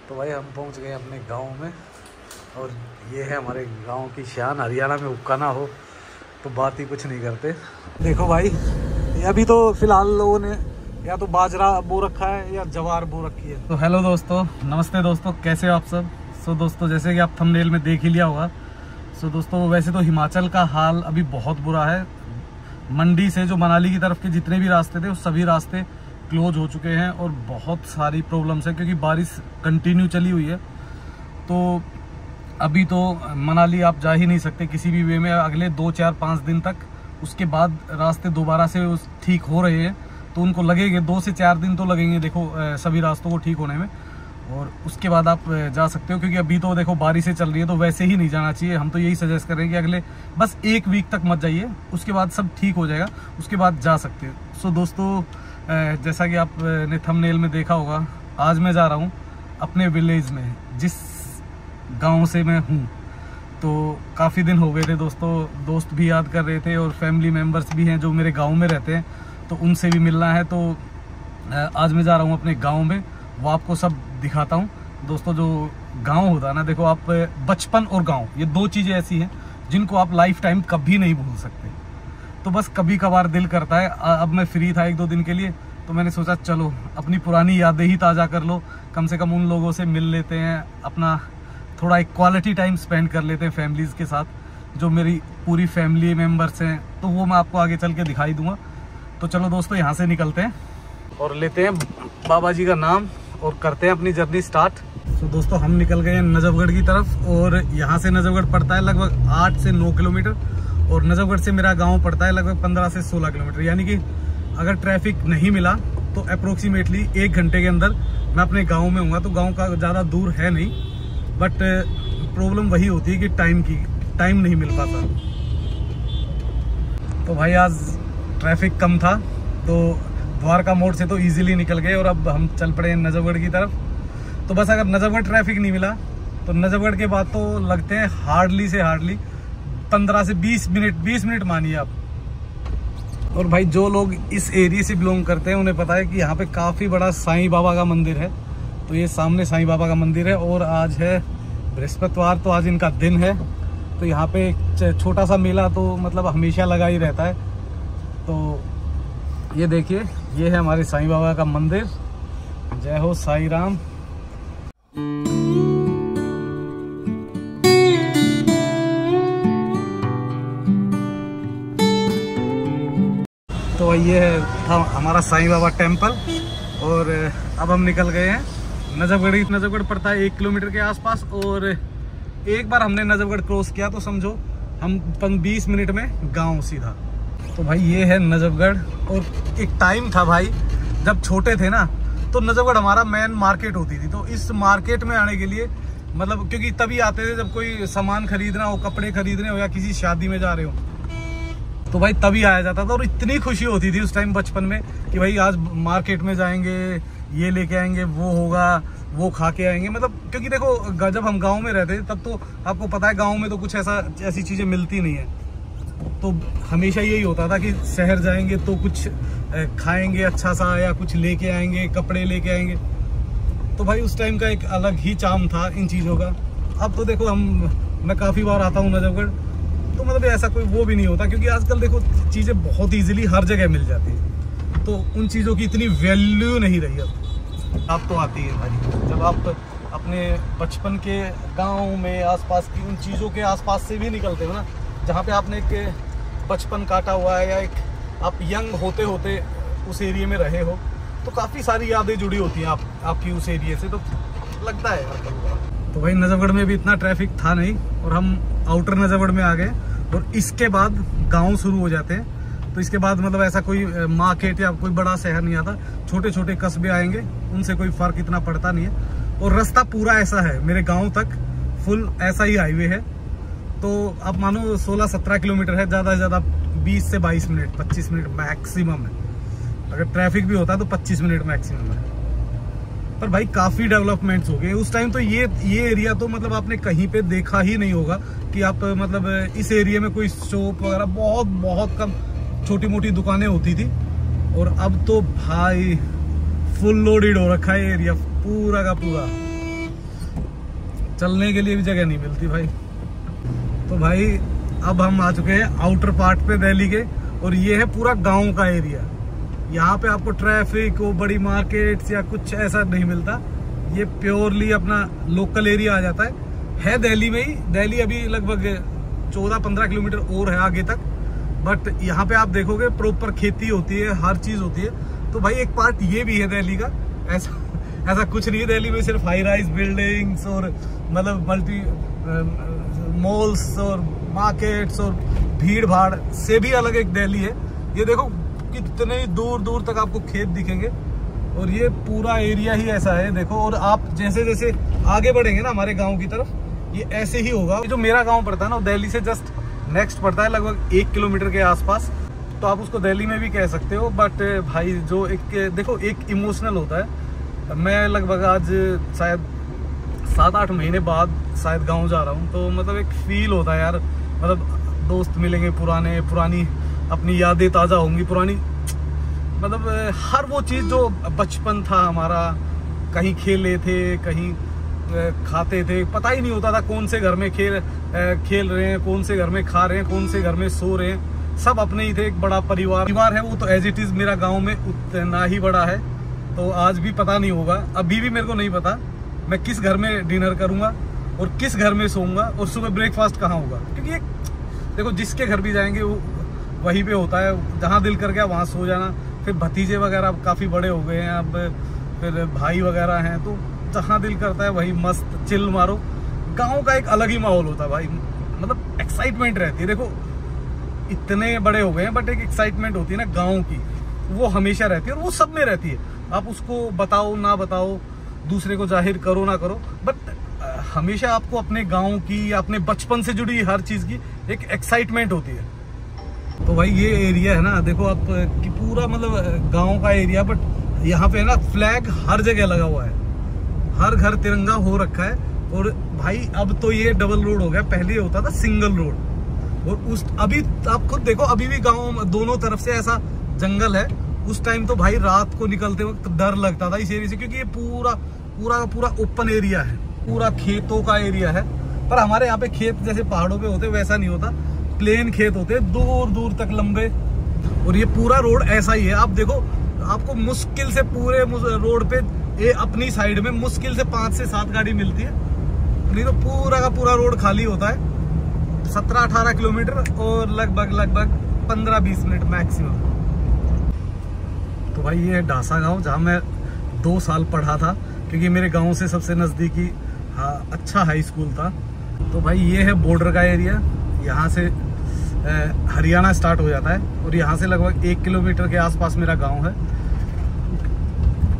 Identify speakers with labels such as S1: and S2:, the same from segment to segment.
S1: तो भाई हम पहुंच गए अपने गांव में और ये है हमारे गांव की शान। हरियाणा में हुक्का ना हो तो बात ही कुछ नहीं करते। देखो भाई, अभी तो फिलहाल लोगों ने या तो बाजरा बो रखा है या जवार बो रखी है। तो हेलो दोस्तों, नमस्ते दोस्तों, कैसे हो आप सब। सो दोस्तों, जैसे कि आप थंबनेल में देख ही लिया होगा। सो दोस्तों, वैसे तो हिमाचल का हाल अभी बहुत बुरा है। मंडी से जो मनाली की तरफ के जितने भी रास्ते थे वो सभी रास्ते क्लोज हो चुके हैं और बहुत सारी प्रॉब्लम्स है क्योंकि बारिश कंटिन्यू चली हुई है। तो अभी तो मनाली आप जा ही नहीं सकते किसी भी वे में अगले 2, 4, 5 दिन तक। उसके बाद रास्ते दोबारा से ठीक हो रहे हैं तो उनको लगेंगे 2 से 4 दिन तो लगेंगे देखो सभी रास्तों को ठीक होने में। और उसके बाद आप जा सकते हो क्योंकि अभी तो देखो बारिशें चल रही है तो वैसे ही नहीं जाना चाहिए। हम तो यही सजेस्ट करें कि अगले बस 1 वीक तक मत जाइए, उसके बाद सब ठीक हो जाएगा, उसके बाद जा सकते हो। सो दोस्तों, जैसा कि आपने थंबनेल में देखा होगा, आज मैं जा रहा हूँ अपने विलेज में, जिस गांव से मैं हूँ। तो काफ़ी दिन हो गए थे दोस्तों, दोस्त भी याद कर रहे थे और फैमिली मेम्बर्स भी हैं जो मेरे गांव में रहते हैं, तो उनसे भी मिलना है। तो आज मैं जा रहा हूँ अपने गांव में, वो आपको सब दिखाता हूँ। दोस्तों, जो गांव होता है ना, देखो आप, बचपन और गांव ये 2 चीज़ें ऐसी हैं जिनको आप लाइफ टाइम कभी नहीं भूल सकते। तो बस कभी कभार दिल करता है। अब मैं फ्री था 1-2 दिन के लिए तो मैंने सोचा चलो अपनी पुरानी यादें ही ताज़ा कर लो, कम से कम उन लोगों से मिल लेते हैं, अपना थोड़ा एक क्वालिटी टाइम स्पेंड कर लेते हैं फैमिलीज़ के साथ, जो मेरी पूरी फैमिली मेम्बर्स हैं। तो वो मैं आपको आगे चल के दिखाई दूंगा। तो चलो दोस्तों, यहाँ से निकलते हैं और लेते हैं बाबा जी का नाम और करते हैं अपनी जर्नी स्टार्ट। तो दोस्तों, हम निकल गए हैं नजफगढ़ की तरफ और यहाँ से नजफगढ़ पड़ता है लगभग 8 से 9 किलोमीटर और नजफगढ़ से मेरा गांव पड़ता है लगभग 15 से 16 किलोमीटर। यानी कि अगर ट्रैफिक नहीं मिला तो अप्रोक्सीमेटली 1 घंटे के अंदर मैं अपने गांव में हूँ। तो गांव का ज़्यादा दूर है नहीं, बट प्रॉब्लम वही होती है कि टाइम नहीं मिल पाता। तो भाई आज ट्रैफिक कम था तो द्वारका मोड़ से तो इजीली निकल गए और अब हम चल पड़े नजफगढ़ की तरफ। तो बस अगर नजफगढ़ ट्रैफिक नहीं मिला तो नजफगढ़ के बाद तो लगते हैं हार्डली से हार्डली 15 से 20 मिनट मानिए आप। और भाई, जो लोग इस एरिया से बिलोंग करते हैं उन्हें पता है कि यहाँ पे काफ़ी बड़ा साईं बाबा का मंदिर है। तो ये सामने साईं बाबा का मंदिर है और आज है बृहस्पतिवार, तो आज इनका दिन है। तो यहाँ पे एक छोटा सा मेला तो मतलब हमेशा लगा ही रहता है। तो ये देखिए, ये है हमारे साईं बाबा का मंदिर। जय हो साईं राम। तो ये था हमारा साईं बाबा टेम्पल और अब हम निकल गए हैं नजफगढ़। नजफगढ़ पड़ता है 1 किलोमीटर के आसपास और एक बार हमने नजफगढ़ क्रॉस किया तो समझो हम 20 मिनट में गांव सीधा। तो भाई, ये है नजफगढ़। और एक टाइम था भाई, जब छोटे थे ना, तो नजफगढ़ हमारा मेन मार्केट होती थी। तो इस मार्केट में आने के लिए मतलब क्योंकि तभी आते थे जब कोई सामान खरीदना हो, कपड़े खरीदने हो या किसी शादी में जा रहे हो, तो भाई तभी आया जाता था। और इतनी खुशी होती थी उस टाइम बचपन में कि भाई आज मार्केट में जाएंगे, ये लेके आएंगे, वो होगा, वो खा के आएंगे। मतलब क्योंकि देखो, जब हम गांव में रहते थे तब तो आपको पता है गांव में तो कुछ ऐसी चीज़ें मिलती नहीं है। तो हमेशा यही होता था कि शहर जाएंगे तो कुछ खाएंगे अच्छा सा या कुछ लेके आएंगे, कपड़े लेके आएंगे। तो भाई उस टाइम का एक अलग ही चार्म था इन चीज़ों का। अब तो देखो मैं काफ़ी बार आता हूँ नजफगढ़, तो मतलब ऐसा कोई वो भी नहीं होता क्योंकि आजकल देखो चीज़ें बहुत ईजिली हर जगह मिल जाती है, तो उन चीज़ों की इतनी वैल्यू नहीं रही अब तो आती है भाई। जब आप अपने बचपन के गांव में आसपास की उन चीज़ों के आसपास से भी निकलते हो ना, जहाँ पे आपने एक बचपन काटा हुआ है या एक आप यंग होते होते उस एरिया में रहे हो, तो काफ़ी सारी यादें जुड़ी होती हैं आपकी उस एरिया से। तो लगता है यार। तो भाई, नजफगढ़ में भी इतना ट्रैफिक था नहीं और हम आउटर नजफगढ़ में आ गए और इसके बाद गांव शुरू हो जाते हैं। तो इसके बाद मतलब ऐसा कोई मार्केट या कोई बड़ा शहर नहीं आता, छोटे छोटे कस्बे आएंगे, उनसे कोई फर्क इतना पड़ता नहीं है। और रास्ता पूरा ऐसा है, मेरे गांव तक फुल ऐसा ही हाईवे है। तो आप मानो 16-17 किलोमीटर है, ज़्यादा से ज़्यादा 20 से 22 मिनट, 25 मिनट मैक्सिमम है। अगर ट्रैफिक भी होता है तो 25 मिनट मैक्सिमम है। पर भाई काफ़ी डेवलपमेंट्स हो गए उस टाइम। तो ये एरिया तो मतलब आपने कहीं पे देखा ही नहीं होगा कि आप मतलब इस एरिया में कोई शॉप वगैरह, बहुत कम छोटी मोटी दुकानें होती थी। और अब तो भाई फुल लोडेड हो रखा है एरिया पूरा का पूरा। चलने के लिए भी जगह नहीं मिलती भाई। तो भाई अब हम आ चुके हैं आउटर पार्ट पे दिल्ली के, और ये है पूरा गांव का एरिया। यहाँ पे आपको ट्रैफिक और बड़ी मार्केट्स या कुछ ऐसा नहीं मिलता, ये प्योरली अपना लोकल एरिया आ जाता है दिल्ली में ही। दिल्ली अभी लगभग 14-15 किलोमीटर और है आगे तक, बट यहाँ पे आप देखोगे प्रॉपर खेती होती है, हर चीज होती है। तो भाई एक पार्ट ये भी है दिल्ली का, ऐसा कुछ नहीं है दिल्ली में सिर्फ हाई राइज बिल्डिंग्स और मतलब मल्टी मॉल्स और मार्केट्स और भीड़ भाड़ से भी अलग एक दिल्ली है। ये देखो कितने दूर दूर तक आपको खेत दिखेंगे, और ये पूरा एरिया ही ऐसा है देखो। और आप जैसे जैसे आगे बढ़ेंगे ना हमारे गांव की तरफ, ये ऐसे ही होगा। जो मेरा गांव पड़ता है ना, दिल्ली से जस्ट नेक्स्ट पड़ता है लगभग 1 किलोमीटर के आसपास, तो आप उसको दिल्ली में भी कह सकते हो। बट भाई जो एक देखो एक इमोशनल होता है। मैं लगभग आज शायद 7-8 महीने बाद शायद गांव जा रहा हूं, तो मतलब एक फील होता है यार, मतलब दोस्त मिलेंगे पुरानी अपनी यादें ताज़ा होंगी, पुरानी मतलब हर वो चीज़ जो बचपन था हमारा, कहीं खेले थे, कहीं खाते थे, पता ही नहीं होता था कौन से घर में खेल रहे हैं, कौन से घर में खा रहे हैं, कौन से घर में सो रहे हैं, सब अपने ही थे। एक बड़ा परिवार है वो, तो एज इट इज़ मेरा गाँव में उतना ही बड़ा है। तो आज भी पता नहीं होगा, अभी भी मेरे को नहीं पता मैं किस घर में डिनर करूंगा और किस घर में सोऊंगा और सुबह ब्रेकफास्ट कहाँ होगा, क्योंकि देखो जिसके घर भी जाएंगे वो वहीं पे होता है, जहाँ दिल कर गया वहाँ सो जाना। फिर भतीजे वगैरह अब काफ़ी बड़े हो गए हैं, अब फिर भाई वगैरह हैं, तो जहाँ दिल करता है वही मस्त चिल मारो। गाँव का एक अलग ही माहौल होता है भाई, मतलब एक्साइटमेंट रहती है। देखो इतने बड़े हो गए हैं बट एक एक्साइटमेंट होती है ना गाँव की, वो हमेशा रहती है और वो सब में रहती है। आप उसको बताओ ना बताओ, दूसरे को जाहिर करो ना करो, बट हमेशा आपको अपने गांव की या अपने बचपन से जुड़ी हर चीज की एक एक्साइटमेंट होती है। तो भाई ये एरिया है ना, देखो आप कि पूरा मतलब गांव का एरिया, बट यहाँ पे है ना फ्लैग हर जगह लगा हुआ है, हर घर तिरंगा हो रखा है। और भाई अब तो ये डबल रोड हो गया, पहले होता था सिंगल रोड। और उस अभी आप खुद देखो, अभी भी गाँव दोनों तरफ से ऐसा जंगल है। उस टाइम तो भाई रात को निकलते वक्त डर लगता था इस एरिया से, क्योंकि ये पूरा ओपन एरिया है, पूरा खेतों का एरिया है। पर हमारे यहाँ पे खेत जैसे पहाड़ों पे होते वैसा नहीं होता, प्लेन खेत होते दूर दूर तक लंबे। और ये पूरा रोड ऐसा ही है। आप देखो आपको मुश्किल से पूरे रोड पे ये अपनी साइड में मुश्किल से 5 से 7 गाड़ी मिलती है, नहीं तो पूरा का पूरा रोड खाली होता है। 17-18 किलोमीटर और लगभग 15-20 मिनट मैक्सिमम। तो भाई ये ढासा गांव जहाँ मैं 2 साल पढ़ा था, क्योंकि मेरे गांव से सबसे नज़दीकी अच्छा हाई स्कूल था। तो भाई ये है बॉर्डर का एरिया, यहाँ से हरियाणा स्टार्ट हो जाता है और यहाँ से लगभग 1 किलोमीटर के आसपास मेरा गांव है।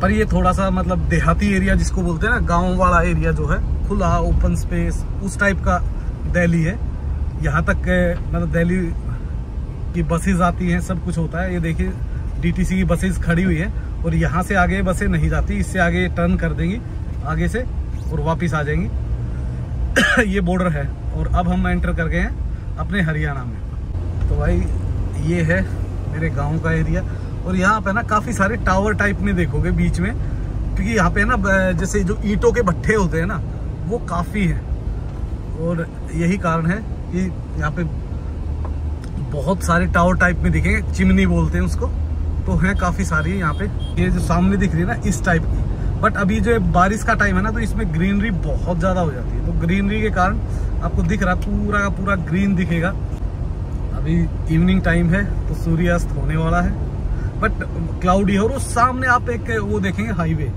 S1: पर ये थोड़ा सा मतलब देहाती एरिया जिसको बोलते हैं ना, गांव वाला एरिया जो है, खुला ओपन स्पेस उस टाइप का दिल्ली है। यहाँ तक मतलब दिल्ली की बसेज आती हैं, सब कुछ होता है। ये देखिए डीटीसी की बसेज खड़ी हुई है और यहाँ से आगे बसें नहीं जाती, इससे आगे टर्न कर देंगी आगे से और वापस आ जाएंगी। ये बॉर्डर है और अब हम एंटर कर गए हैं अपने हरियाणा में। तो भाई ये है मेरे गांव का एरिया और यहाँ पे ना काफ़ी सारे टावर टाइप में देखोगे बीच में, क्योंकि यहाँ पे ना जैसे जो ईंटों के भट्ठे होते हैं ना वो काफ़ी हैं और यही कारण है कि यहाँ पे बहुत सारे टावर टाइप में दिखेंगे, चिमनी बोलते हैं उसको। तो हैं काफ़ी सारी यहाँ पे। ये जो सामने दिख रही है ना इस टाइप की, बट अभी जो बारिश का टाइम है ना तो इसमें ग्रीनरी बहुत ज़्यादा हो जाती है। तो ग्रीनरी के कारण आपको दिख रहा है पूरा का पूरा ग्रीन दिखेगा। अभी इवनिंग टाइम है तो सूर्यास्त होने वाला है, बट क्लाउडी है। और उस सामने आप एक वो देखेंगे हाईवे,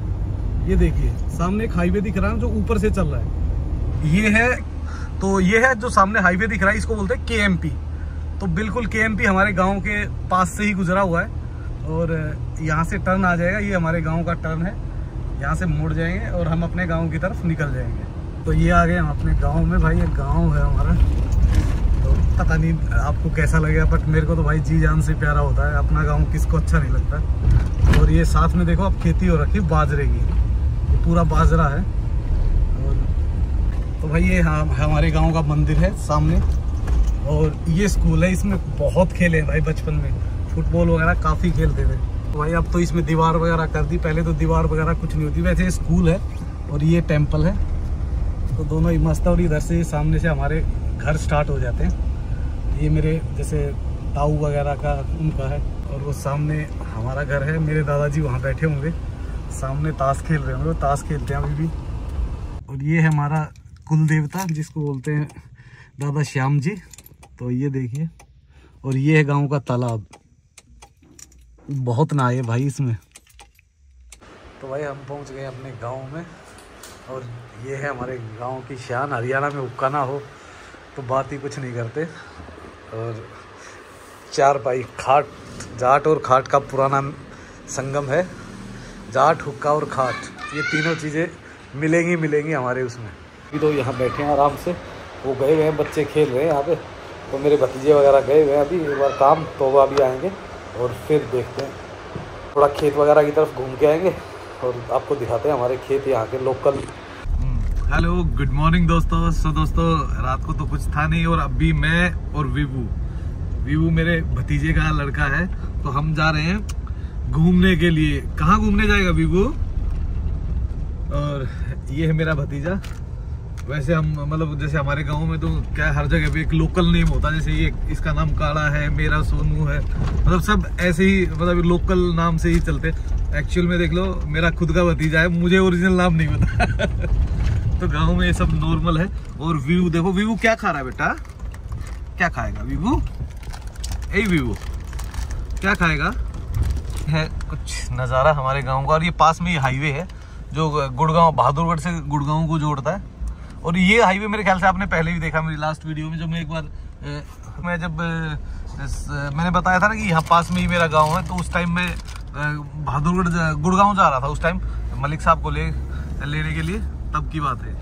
S1: ये देखिए सामने एक हाईवे दिख रहा है जो ऊपर से चल रहा है। ये है तो ये है जो सामने हाईवे दिख रहा है, इसको बोलते हैं KMP। तो बिल्कुल KMP हमारे गाँव के पास से ही गुजरा हुआ है और यहाँ से टर्न आ जाएगा। ये हमारे गांव का टर्न है, यहाँ से मुड़ जाएंगे और हम अपने गांव की तरफ निकल जाएंगे। तो ये आ गए हम अपने गांव में। भाई ये गांव है हमारा, तो पता नहीं आपको कैसा लगेगा, बट मेरे को तो भाई जी जान से प्यारा होता है। अपना गांव किसको अच्छा नहीं लगता। और ये साथ में देखो अब खेती हो रखी बाजरे की, ये पूरा बाजरा है। और तो भाई ये हमारे गाँव का मंदिर है सामने और ये स्कूल है। इसमें बहुत खेले हैं भाई बचपन में, फुटबॉल वगैरह काफ़ी खेलते थे। तो भाई अब तो इसमें दीवार वगैरह कर दी, पहले तो दीवार वगैरह कुछ नहीं होती। वैसे स्कूल है और ये टेंपल है तो दोनों ही मस्त है। और इधर से सामने से हमारे घर स्टार्ट हो जाते हैं। ये मेरे जैसे ताऊ वगैरह का उनका है, और वो सामने हमारा घर है। मेरे दादाजी वहाँ बैठे होंगे, सामने ताश खेल रहे होंगे, ताश खेलते हैं अभी भी। और ये है हमारा कुल देवता जिसको बोलते हैं दादा श्याम जी। तो ये देखिए, और ये है गांव का तालाब, बहुत नहाए भाई इसमें। तो भाई हम पहुंच गए अपने गांव में, और ये है हमारे गांव की शान। हरियाणा में हुक्का ना हो तो बात ही कुछ नहीं करते। और चारपाई खाट, जाट और खाट का पुराना संगम है। जाट, हुक्का और खाट, ये तीनों चीज़ें मिलेंगी हमारे उसमें। अभी तो यहाँ बैठे हैं आराम से, वो गए हुए हैं, बच्चे खेल रहे हैं यहाँ पे। तो मेरे भतीजे वगैरह गए हुए हैं अभी एक बार काम, तो वो अभी आएंगे और फिर देखते हैं, थोड़ा खेत वगैरह की तरफ घूम के आएंगे और आपको दिखाते हैं हमारे खेत यहाँ के लोकल। हेलो, गुड मॉर्निंग दोस्तों। सो दोस्तों, रात को तो कुछ था नहीं, और अभी मैं और विवू मेरे भतीजे का लड़का है, तो हम जा रहे हैं घूमने के लिए। कहाँ घूमने जाएगा विवू? और ये है मेरा भतीजा। वैसे हम मतलब जैसे हमारे गांव में तो क्या हर जगह पे एक लोकल नेम होता है, जैसे ये इसका नाम काला है, मेरा सोनू है, मतलब सब ऐसे ही मतलब लोकल नाम से ही चलते। एक्चुअल में देख लो, मेरा खुद का भतीजा है, मुझे ओरिजिनल नाम नहीं पता। तो गांव में ये सब नॉर्मल है। और विवू देखो, विवू क्या खा रहा है बेटा? क्या खाएगा विवू? विवू क्या खाएगा? है कुछ नज़ारा हमारे गाँव का। और ये पास में ये हाईवे है जो गुड़गांव, बहादुरगढ़ से गुड़गांव को जोड़ता है। और ये हाईवे मेरे ख्याल से आपने पहले भी देखा मेरी लास्ट वीडियो में, जब मैं एक बार मैंने बताया था ना कि यहाँ पास में ही मेरा गांव है। तो उस टाइम मैं बहादुरगढ़ गुड़गांव जा रहा था, उस टाइम मलिक साहब को लेने के लिए, तब की बात है।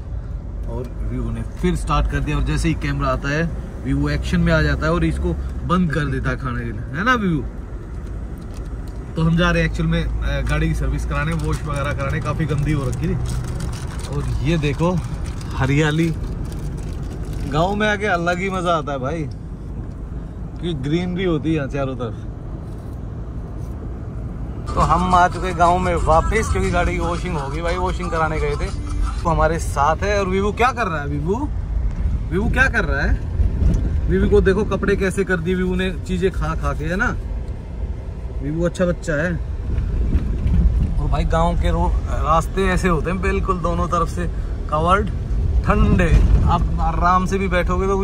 S1: और विवो ने फिर स्टार्ट कर दिया, और जैसे ही कैमरा आता है विवो एक्शन में आ जाता है और इसको बंद कर देता है खाने के लिए, है ना विवो? तो हम जा रहे हैं एक्चुअल में गाड़ी की सर्विस कराने, वॉश वगैरह कराने, काफ़ी गंदी हो रखी थी। और ये देखो हरियाली, गांव में आके अलग ही मजा आता है भाई, क्योंकि ग्रीनरी होती है यहाँ चारों तरफ। तो हम आ चुके गांव में वापस, क्योंकि गाड़ी की वॉशिंग होगी भाई, वॉशिंग कराने गए थे। तो हमारे साथ है। और विवू क्या कर रहा है? विवू क्या कर रहा है? विवू को देखो कपड़े कैसे कर दिए विवू ने, चीजें खा के, है ना? विवू अच्छा बच्चा है। और भाई गांव के रास्ते ऐसे होते हैं, बिल्कुल दोनों तरफ से कवर्ड, ठंडे। आप आराम से भी बैठोगे तो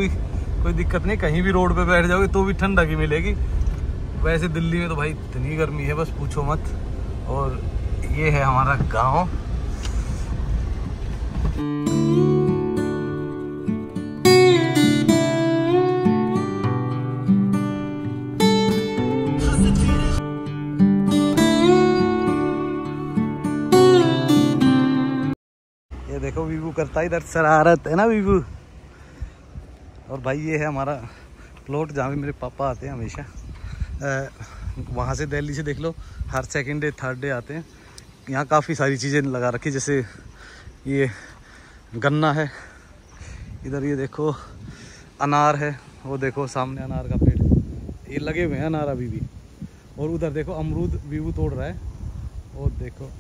S1: कोई दिक्कत नहीं, कहीं भी रोड पे बैठ जाओगे तो भी ठंडक ही मिलेगी। वैसे दिल्ली में तो भाई इतनी गर्मी है, बस पूछो मत। और ये है हमारा गांव। ये देखो विवू करता इधर शरारत, है ना विवू? और भाई ये है हमारा प्लॉट जहाँ पे मेरे पापा आते हैं हमेशा। वहाँ से दिल्ली से देख लो, हर सेकंड डे थर्ड डे आते हैं। यहाँ काफ़ी सारी चीज़ें लगा रखी, जैसे ये गन्ना है, इधर ये देखो अनार है, वो देखो सामने अनार का पेड़, ये लगे हुए हैं अनार अभी भी। और उधर देखो अमरूद विवू तोड़ रहा है, और देखो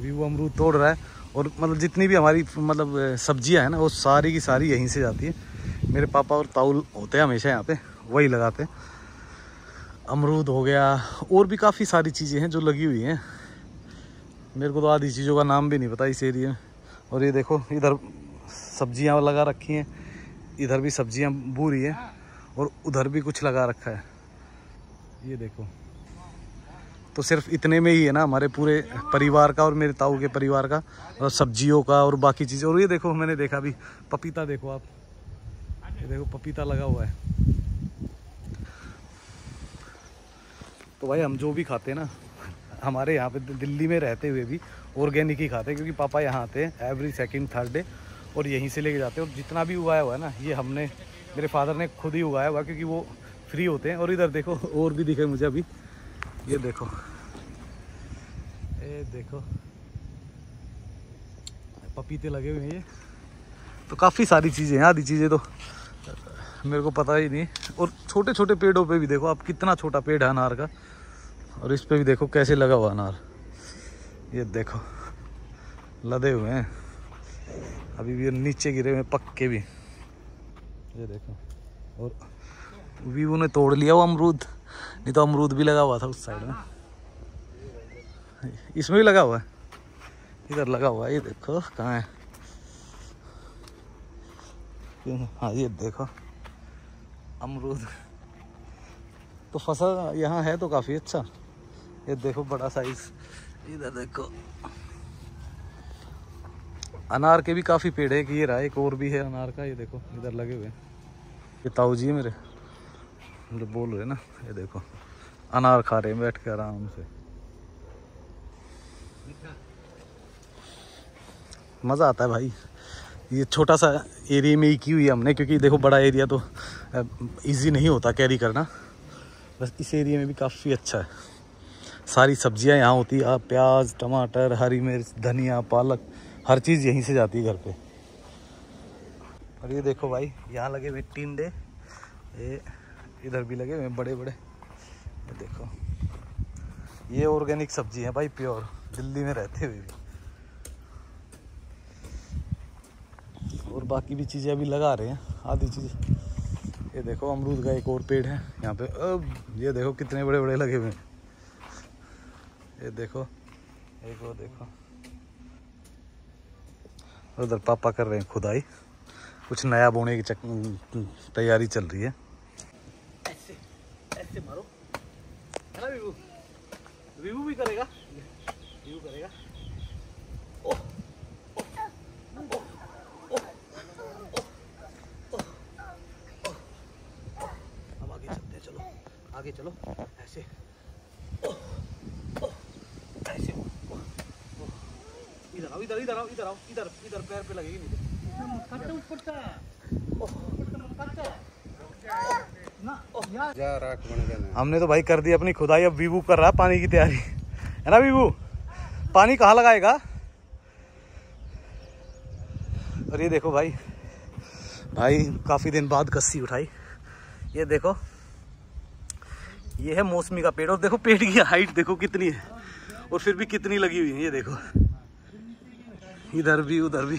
S1: विवू अमरूद तोड़ रहा है। और मतलब जितनी भी हमारी मतलब सब्जियां हैं ना, वो सारी की सारी यहीं से जाती है। मेरे पापा और ताऊ होते हैं हमेशा यहाँ पे, वही लगाते हैं। अमरूद हो गया, और भी काफ़ी सारी चीज़ें हैं जो लगी हुई हैं। मेरे को तो आधी चीज़ों का नाम भी नहीं पता इस एरिया में। और ये देखो इधर सब्जियां लगा रखी हैं, इधर भी सब्जियां बू रही हैं, और उधर भी कुछ लगा रखा है, ये देखो। तो सिर्फ इतने में ही है ना हमारे पूरे परिवार का और मेरे ताऊ के परिवार का, और सब्जियों का और बाकी चीज़ें। और ये देखो मैंने देखा भी पपीता, देखो आप, ये देखो पपीता लगा हुआ है। तो भाई हम जो भी खाते हैं ना, हमारे यहाँ पे दिल्ली में रहते हुए भी ऑर्गेनिक ही खाते हैं, क्योंकि पापा यहाँ आते हैं एवरी सेकंड थर्ड डे और यहीं से लेके जाते हैं। और जितना भी उगाया हुआ है ना, ये हमने, मेरे फादर ने खुद ही उगाया हुआ, क्योंकि वो फ्री होते हैं। और इधर देखो और भी दिखे मुझे अभी, ये देखो, ये देखो पपीते लगे हुए हैं ये। तो काफ़ी सारी चीज़ें हैं, आधी चीज़ें तो मेरे को पता ही नहीं। और छोटे छोटे पेड़ों पे भी देखो आप, कितना छोटा पेड़ है अनार का, और इस पे भी देखो कैसे लगा हुआ अनार, ये देखो लदे हुए हैं। अभी भी नीचे गिरे हुए पक्के भी, ये देखो। और वीवो ने तोड़ लिया वो अमरूद, नहीं तो अमरूद भी लगा हुआ था उस साइड में। इसमें भी लगा हुआ है, इधर लगा हुआ है, ये देखो कहाँ है। हाँ ये देखो अमरूद तो फसल यहाँ है तो काफ़ी अच्छा। ये देखो बड़ा साइज, इधर देखो अनार के भी काफ़ी पेड़ है कि ये रहा, एक और भी है अनार का, ये देखो इधर लगे हुए। ये ताऊ जी है मेरे जो बोल रहे ना, ये देखो अनार खा रहे हैं बैठ के आराम से। मज़ा आता है भाई। ये छोटा सा एरिया में ही की हुई है हमने, क्योंकि देखो बड़ा एरिया तो इजी नहीं होता कैरी करना, बस इस एरिया में भी काफ़ी अच्छा है। सारी सब्जियां यहाँ होती है, प्याज, टमाटर, हरी मिर्च, धनिया, पालक, हर चीज़ यहीं से जाती है घर पे। और ये देखो भाई यहाँ लगे हुए टिंडे, ये इधर भी लगे हुए बड़े बड़े, ये देखो ये ऑर्गेनिक सब्जी है भाई, प्योर, दिल्ली में रहते हुए भी। और बाकी भी चीज़ें अभी लगा रहे हैं आधी चीज़। ये देखो अमरूद का एक और पेड़ है यहाँ पे, अब ये देखो कितने बड़े बड़े लगे हुए हैं। ये देखो एक और देखो, उधर पापा कर रहे हैं खुदाई, कुछ नया बोने की तैयारी चल रही है। ऐसे ऐसे मारो, है ना विभू? विभू भी करेगा, विभू करेगा। ओह अब आगे चलते हैं, चलो आगे चलो, ऐसे ऐसे। इधर आओ, इधर इधर आओ, इधर आओ, इधर इधर पैर पे लगेगी नीचे। हमने तो भाई कर दी अपनी खुदाई, अब वीवू कर रहा है पानी की तैयारी, है ना वीवू? पानी कहाँ लगाएगा? और ये देखो भाई, भाई काफी दिन बाद कस्सी उठाई। ये देखो ये है मौसमी का पेड़, और देखो पेड़ की हाइट देखो कितनी है, और फिर भी कितनी लगी हुई है। ये देखो इधर भी उधर भी,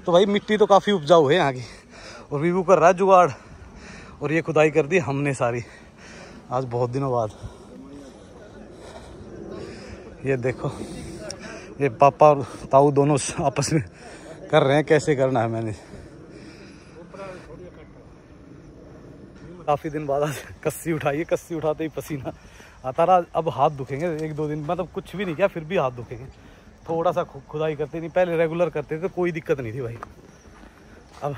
S1: तो भाई मिट्टी तो काफी उपजाऊ है यहाँ की। और वीवू कर रहा है जुगाड़, और ये खुदाई कर दी हमने सारी आज बहुत दिनों बाद। ये देखो ये पापा और ताऊ दोनों आपस में कर रहे हैं कैसे करना है। मैंने काफ़ी दिन बाद आज कस्सी उठाई है, कस्सी उठाते ही पसीना आता रहा। अब हाथ दुखेंगे एक दो दिन, मतलब कुछ भी नहीं किया फिर भी हाथ दुखेंगे। थोड़ा सा खुदाई करते नहीं, पहले रेगुलर करते थे तो कोई दिक्कत नहीं थी भाई। अब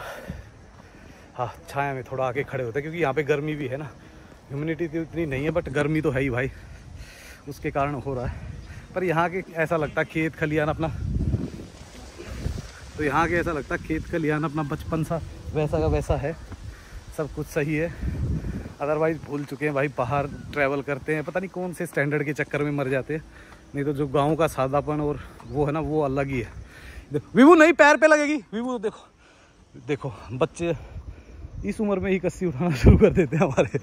S1: हाँ छाया में थोड़ा आके खड़े होते, क्योंकि यहाँ पे गर्मी भी है ना, ह्यूमिडिटी तो इतनी नहीं है बट गर्मी तो है ही भाई, उसके कारण हो रहा है। पर यहाँ के ऐसा लगता है खेत खलियान अपना, तो यहाँ के ऐसा लगता है खेत खलियान अपना बचपन सा वैसा का वैसा है, सब कुछ सही है। अदरवाइज भूल चुके हैं भाई, बाहर ट्रैवल करते हैं पता नहीं कौन से स्टैंडर्ड के चक्कर में मर जाते हैं, नहीं तो जो गांव का सादापन और वो है ना वो अलग ही है। विभू नहीं पैर पे लगेगी विभू, देखो देखो बच्चे इस उम्र में ही कस्सी उठाना शुरू कर देते हैं हमारे।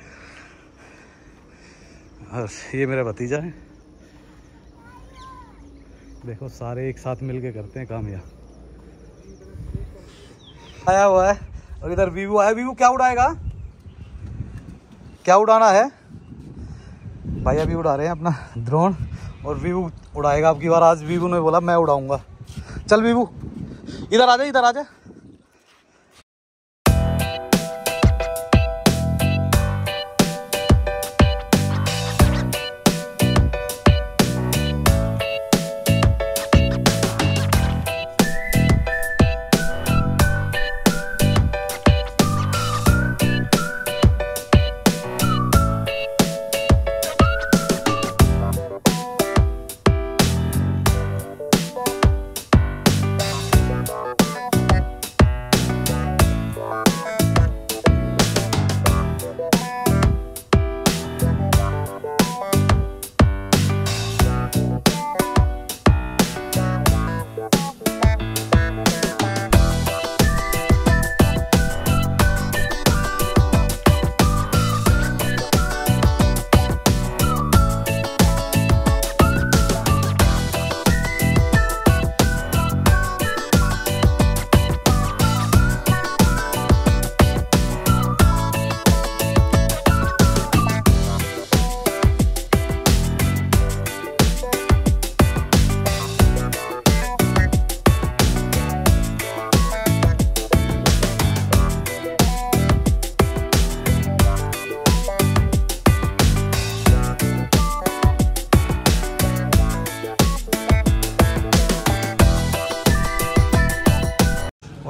S1: ये मेरा भतीजा है, देखो सारे एक साथ मिलके करते हैं काम। यहाँ आया हुआ है और इधर वीवू आया। वीवू क्या उड़ाएगा, क्या उड़ाना है भाई? अभी उड़ा रहे हैं अपना ड्रोन, और वीवू उड़ाएगा अब की बार। आज वीवू ने बोला मैं उड़ाऊंगा। चल वीवू इधर आ जा, इधर आ जा।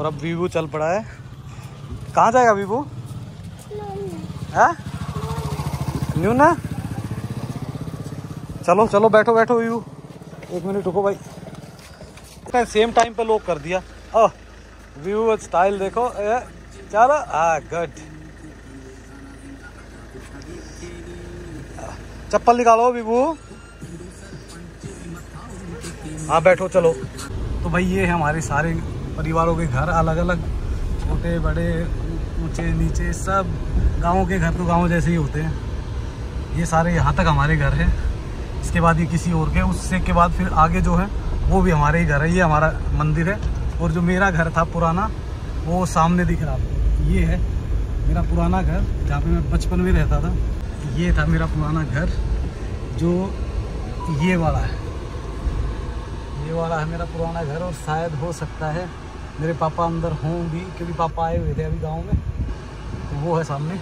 S1: और अब वीवू चल पड़ा है। कहाँ जाएगा वीवू? है न्यू ना। चलो चलो बैठो बैठो वीवू, 1 मिनट रुको भाई। सेम टाइम पे लॉक कर दिया। वीवू स्टाइल देखो। चलो गुड। चप्पल निकालो वीवू। हाँ बैठो चलो। तो भाई ये है हमारे सारे परिवारों के घर, अलग अलग, छोटे बड़े ऊंचे नीचे सब। गाँव के घर तो गाँव जैसे ही होते हैं। ये सारे यहाँ तक हमारे घर हैं। इसके बाद ये किसी और के, उससे के बाद फिर आगे जो है वो भी हमारे ही घर है। ये हमारा मंदिर है। और जो मेरा घर था पुराना वो सामने दिख रहा आपको, ये है मेरा पुराना घर जहाँ पे मैं बचपन में रहता था। ये था मेरा पुराना घर जो ये वाला है। ये वाला है मेरा पुराना घर। और शायद हो सकता है मेरे पापा अंदर हों भी, क्योंकि पापा आए हुए थे अभी गाँव में। तो वो है सामने।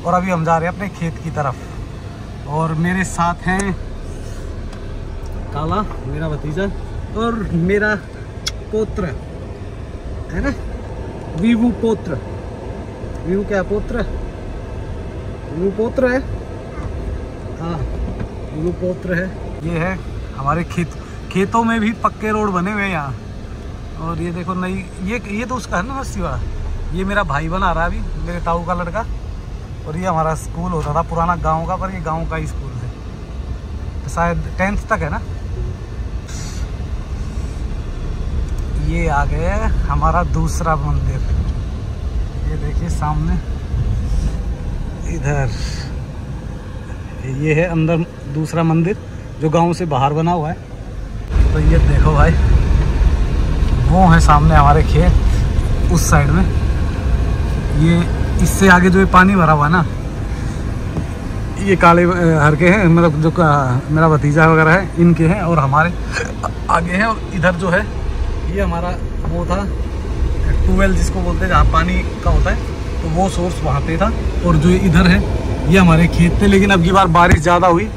S1: और अभी हम जा रहे हैं अपने खेत की तरफ। और मेरे साथ हैं काला मेरा भतीजा और मेरा पोत्र है ना, वीवू पोत्र। वीवू क्या पोत्र? वीवू पोत्र है। हाँ वीवू पोत्र है। ये है हमारे खेतों में भी पक्के रोड बने हुए हैं यहाँ। और ये देखो नई, ये तो उसका है ना मस्ती वाला। ये मेरा भाई बना रहा है अभी, मेरे ताऊ का लड़का। और ये हमारा स्कूल होता था पुराना गांव का, पर ये गांव का ही स्कूल है। तो शायद 10th तक है ना। ये आ गया हमारा दूसरा मंदिर। ये देखिए सामने इधर, ये है अंदर दूसरा मंदिर जो गांव से बाहर बना हुआ है। तो ये देखो भाई, वो है सामने हमारे खेत उस साइड में। ये इससे आगे जो ये पानी भरा हुआ है ना, ये काले हर के हैं, मतलब जो मेरा भतीजा वगैरह है इनके हैं। और हमारे आगे हैं। और इधर जो है ये हमारा वो था ट्यूबवेल जिसको बोलते हैं, जहाँ पानी का होता है, तो वो सोर्स वहाँ पे था। और जो इधर है ये हमारे खेत थे। लेकिन अब की बार बारिश ज़्यादा हुई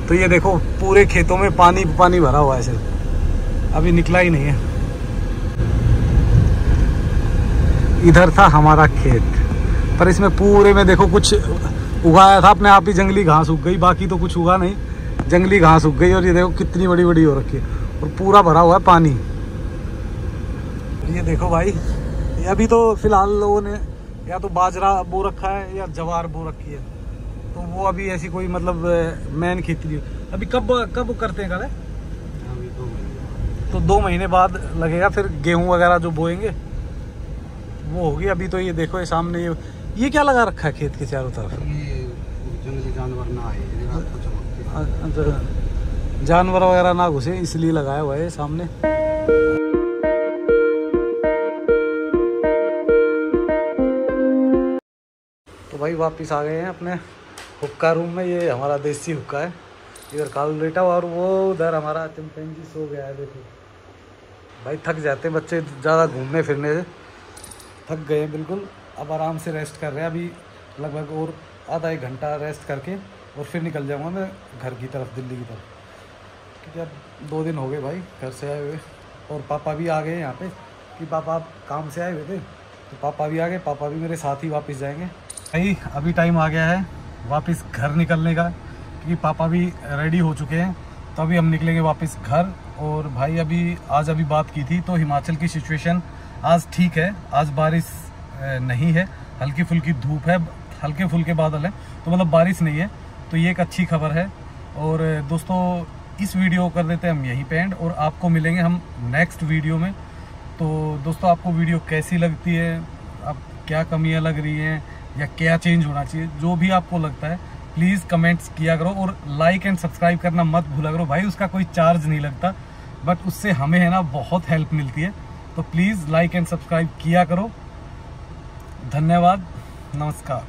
S1: तो ये देखो पूरे खेतों में पानी पानी भरा हुआ है। सिर्फ अभी निकला ही नहीं है। इधर था हमारा खेत, पर इसमें पूरे में देखो कुछ उगाया था अपने आप ही, जंगली घास उग गई। बाकी तो कुछ उगा नहीं, जंगली घास उग गई। और ये देखो कितनी बड़ी बड़ी हो रखी है और पूरा भरा हुआ है पानी। ये देखो भाई, अभी तो फिलहाल लोगों ने या तो बाजरा बो रखा है या जवार बो रखी है। तो वो अभी ऐसी कोई मतलब मैन खेती नहीं। अभी कब करते हैं काले? तो 2 महीने बाद लगेगा फिर गेहूं वगैरह जो बोएंगे वो होगी। अभी तो ये देखो ये सामने ये क्या लगा रखा है खेत के चारों तरफ?
S2: ये जंगली जानवर ना आए,
S1: जानवर वगैरह ना घुसे इसलिए लगाया हुआ है सामने। तो भाई वापस आ गए हैं अपने हुक्का रूम में। ये हमारा देसी हुक्का है। इधर काल लेटा हुआ और वो उधर हमारा चिंपैंजी सो गया है। देखो भाई थक जाते हैं बच्चे ज़्यादा घूमने फिरने से, थक गए हैं बिल्कुल। अब आराम से रेस्ट कर रहे हैं। अभी लगभग और आधा 1 घंटा रेस्ट करके और फिर निकल जाऊंगा मैं घर की तरफ, दिल्ली की तरफ। क्योंकि अब 2 दिन हो गए भाई घर से आए हुए। और पापा भी आ गए यहाँ पे, कि पापा काम से आए हुए थे तो पापा भी आ गए। पापा भी मेरे साथ ही वापस जाएंगे। भाई अभी टाइम आ गया है वापस घर निकलने का, क्योंकि पापा भी रेडी हो चुके हैं। तो अभी हम निकलेंगे वापस घर। और भाई अभी बात की थी तो हिमाचल की सिचुएशन आज ठीक है। आज बारिश नहीं है, हल्की फुल्की धूप है, हल्के फुल्के बादल है, तो मतलब बारिश नहीं है। तो ये एक अच्छी खबर है। और दोस्तों इस वीडियो कर देते हैं हम यहीं पे एंड, और आपको मिलेंगे हम नेक्स्ट वीडियो में। तो दोस्तों आपको वीडियो कैसी लगती है, अब क्या कमियां लग रही हैं या क्या चेंज होना चाहिए, जो भी आपको लगता है प्लीज़ कमेंट्स किया करो। और लाइक एंड सब्सक्राइब करना मत भूला करो भाई, उसका कोई चार्ज नहीं लगता, बट उससे हमें है ना बहुत हेल्प मिलती है। तो प्लीज़ लाइक एंड सब्सक्राइब किया करो। धन्यवाद, नमस्कार।